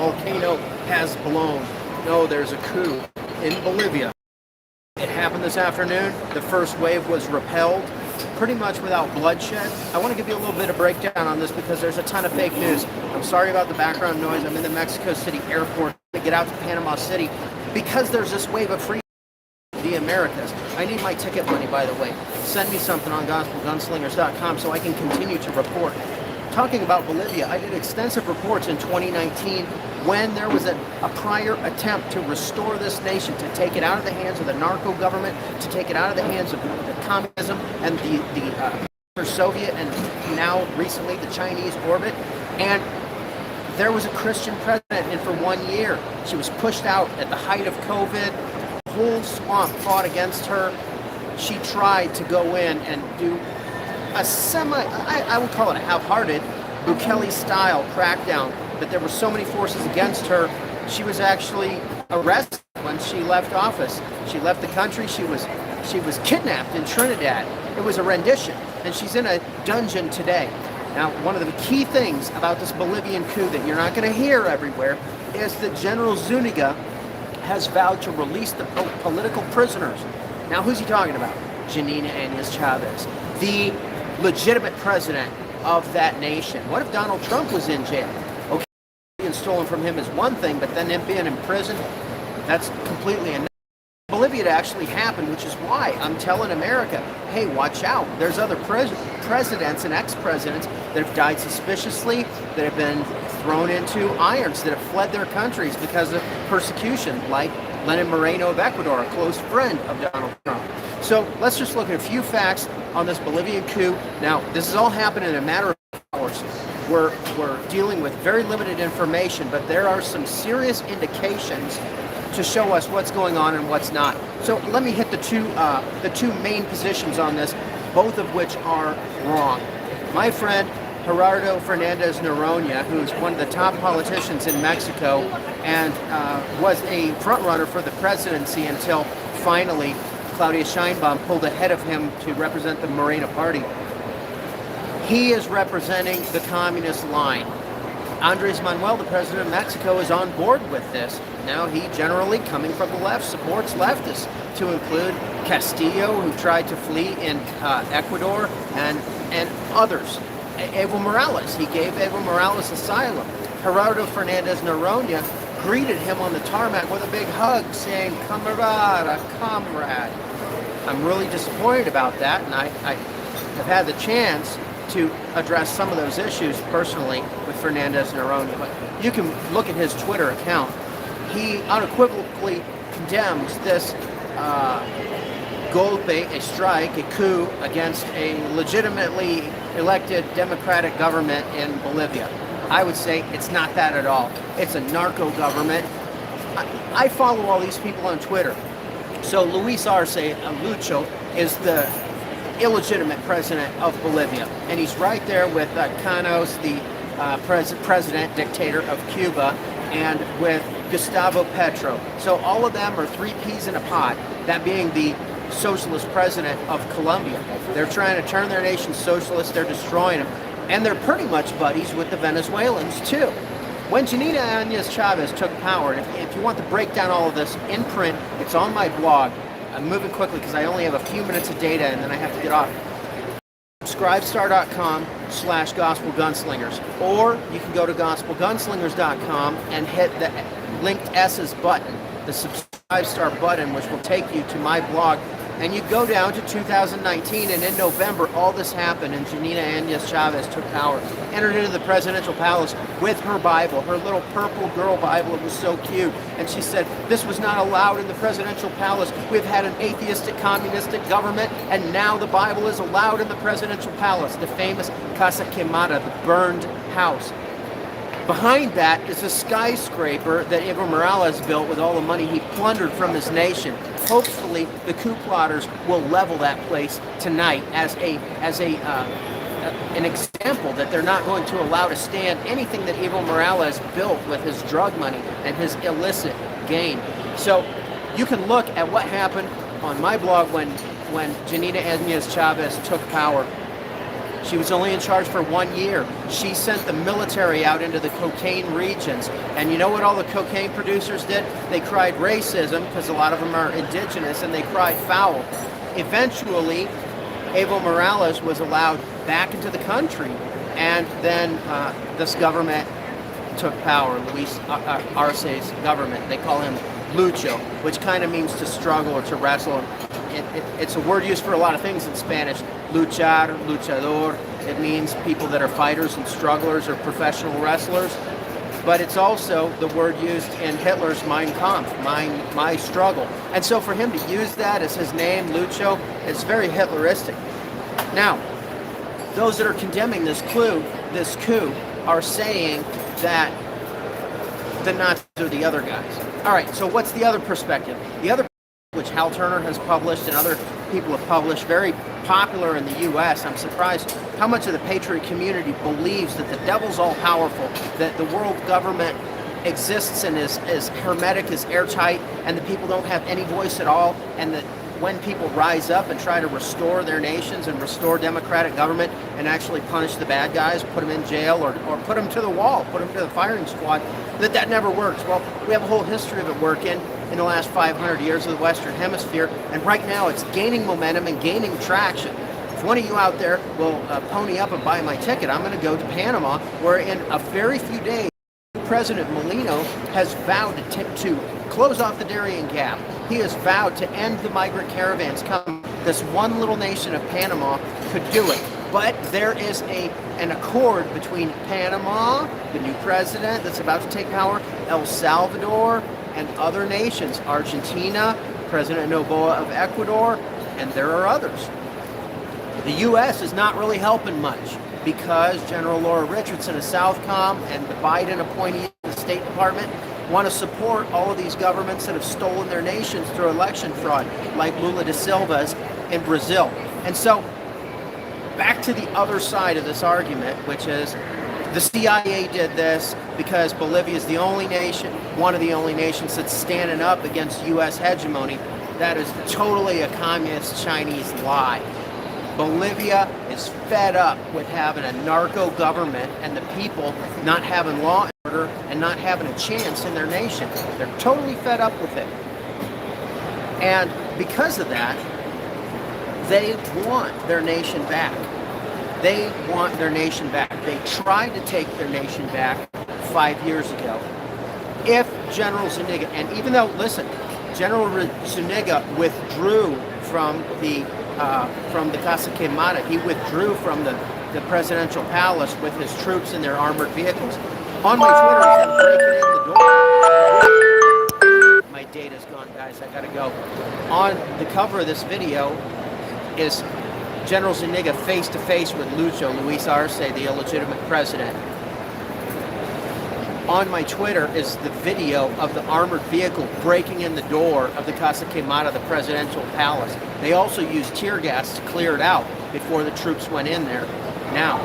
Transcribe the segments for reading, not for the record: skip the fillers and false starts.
volcano has blown. No, there's a coup in Bolivia. It happened this afternoon. The first wave was repelled, pretty much without bloodshed. I want to give you a little bit of breakdown on this because there's a ton of fake news. I'm sorry about the background noise. I'm in the Mexico City airport to get out to Panama City because there's this wave of freedom in the Americas. I need my ticket money, by the way. Send me something on GospelGunslingers.com so I can continue to report. Talking about Bolivia, I did extensive reports in 2019 when there was a prior attempt to restore this nation, to take it out of the hands of the narco government, to take it out of the hands of the communism and the Soviet and now recently the Chinese orbit. And there was a Christian president in for 1 year. She was pushed out at the height of COVID. The whole swamp fought against her. She tried to go in and do a I would call it a half-hearted Bukele-style crackdown, but there were so many forces against her. She was actually arrested when she left office. She left the country. She was kidnapped in Trinidad. It was a rendition, and she's in a dungeon today. Now, one of the key things about this Bolivian coup that you're not going to hear everywhere is that General Zuniga has vowed to release the political prisoners. Now, who's he talking about? Janina Áñez Chávez, the legitimate president of that nation. What if Donald Trump was in jail? Okay, being stolen from him is one thing, but then him being in prison, that's completely another. Bolivia to actually happen, which is why I'm telling America, hey, watch out. There's other presidents and ex-presidents that have died suspiciously, that have been thrown into irons, that have fled their countries because of persecution, like Lenin Moreno of Ecuador, a close friend of Donald Trump. So let's just look at a few facts on this Bolivian coup. Now, this is all happening in a matter of hours. We're dealing with very limited information, but there are some serious indications to show us what's going on and what's not. So let me hit the two main positions on this, both of which are wrong. My friend Gerardo Fernandez Noroña, who's one of the top politicians in Mexico and was a front-runner for the presidency until finally Claudia Sheinbaum pulled ahead of him to represent the Morena party. He is representing the communist line. Andrés Manuel, the president of Mexico, is on board with this. Now, he generally, coming from the left, supports leftists, to include Castillo, who tried to flee in Ecuador, and others. Evo Morales, he gave Evo Morales asylum. Gerardo Fernandez Noroña greeted him on the tarmac with a big hug, saying, "Camarada, comrade." I'm really disappointed about that, and I have had the chance to address some of those issues personally with Fernandez Noroña. But you can look at his Twitter account. He unequivocally condemns this golpe, a strike, a coup against a legitimately elected democratic government in Bolivia. I would say it's not that at all. It's a narco government. I follow all these people on Twitter. So Luis Arce Lucho is the illegitimate president of Bolivia, and he's right there with Canos, the president, dictator of Cuba, and with Gustavo Petro. So all of them are three peas in a pod, that being the socialist president of Colombia. They're trying to turn their nation socialist, they're destroying them, and they're pretty much buddies with the Venezuelans too. When Janina Áñez Chávez took power, and if you want to break down all of this in print, it's on my blog. I'm moving quickly because I only have a few minutes of data and then I have to get off. Subscribestar.com/GospelGunslingers, or you can go to GospelGunslingers.com and hit the linked S's button, the Subscribestar button, which will take you to my blog. And you go down to 2019, and in November, all this happened, and Janina Áñez Chávez took power, entered into the presidential palace with her Bible, her little purple girl Bible. It was so cute. And she said, "This was not allowed in the presidential palace. We've had an atheistic, communistic government, and now the Bible is allowed in the presidential palace," the famous Casa Quemada, the burned house. Behind that is a skyscraper that Evo Morales built with all the money he plundered from his nation. Hopefully, the coup plotters will level that place tonight as an example that they're not going to allow to stand anything that Evo Morales built with his drug money and his illicit gain. So you can look at what happened on my blog when Janina Áñez Chávez took power. She was only in charge for 1 year. She sent the military out into the cocaine regions. And you know what all the cocaine producers did? They cried racism, because a lot of them are indigenous, and they cried foul. Eventually, Evo Morales was allowed back into the country, and then this government took power, Luis Arce's government. They call him Lucho, which kind of means to struggle or to wrestle. It's a word used for a lot of things in Spanish. Luchar, luchador. It means people that are fighters and strugglers or professional wrestlers. But it's also the word used in Hitler's Mein Kampf, my struggle. And so for him to use that as his name, Lucho, it's very Hitleristic. Now, those that are condemning this coup are saying that the Nazis are the other guys. All right, so what's the other perspective? The other, which Hal Turner has published and other people have published, very popular in the U.S. I'm surprised how much of the patriot community believes that the devil's all-powerful, that the world government exists and is hermetic, is airtight, and the people don't have any voice at all, and that when people rise up and try to restore their nations and restore democratic government and actually punish the bad guys, put them in jail or put them to the wall, put them to the firing squad, that never works. Well, we have a whole history of it working in the last 500 years of the Western Hemisphere, and right now it's gaining momentum and gaining traction. If one of you out there will pony up and buy my ticket, I'm going to go to Panama, where in a very few days, President Molino has vowed to close off the Darien Gap. He has vowed to end the migrant caravans coming. This one little nation of Panama could do it. But there is an accord between Panama, the new president that's about to take power, El Salvador, and other nations, Argentina, President Noboa of Ecuador, and there are others. The U.S. is not really helping much because General Laura Richardson of Southcom and the Biden appointee in the State Department want to support all of these governments that have stolen their nations through election fraud, like Lula da Silva's in Brazil. And so, back to the other side of this argument, which is the CIA did this because Bolivia is the only nation, one of the only nations that's standing up against U.S. hegemony. That is totally a communist Chinese lie. Bolivia is fed up with having a narco government and the people not having law and order and not having a chance in their nation. They're totally fed up with it. And because of that, they want their nation back. They want their nation back. They tried to take their nation back 5 years ago. If General Zuniga, and even though, listen, General Zuniga withdrew from the Casa Quemada, he withdrew from the presidential palace with his troops in their armored vehicles. On my Twitter, I'm breaking in the door. My data's gone, guys. I gotta go. On the cover of this video is General Zuniga face-to-face with Luis Arce, the illegitimate president. On my Twitter is the video of the armored vehicle breaking in the door of the Casa Quemada, the presidential palace. They also used tear gas to clear it out before the troops went in there. Now,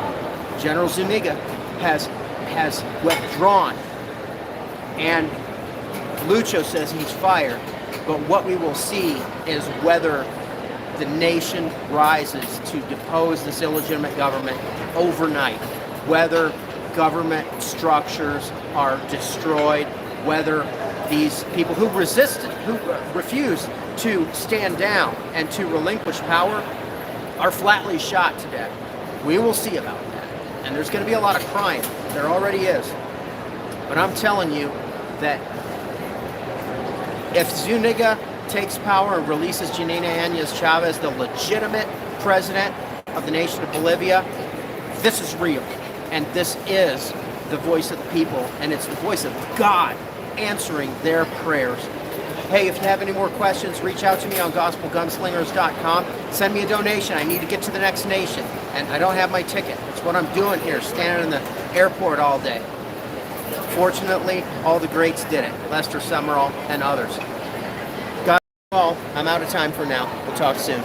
General Zuniga has withdrawn, and Lucho says he's fired. But what we will see is whether the nation rises to depose this illegitimate government overnight, whether government structures are destroyed, whether these people who resisted, who refused to stand down and to relinquish power are flatly shot to death. We will see about that. And there's going to be a lot of crying. There already is. But I'm telling you that if Zuniga takes power and releases Janina Áñez Chávez, the legitimate president of the nation of Bolivia, this is real. And this is the voice of the people, and it's the voice of God answering their prayers. Hey, if you have any more questions, reach out to me on GospelGunslingers.com. Send me a donation. I need to get to the next nation, and I don't have my ticket. It's what I'm doing here, standing in the airport all day. Fortunately, all the greats did it. Lester Summerall and others. God bless you all. I'm out of time for now. We'll talk soon.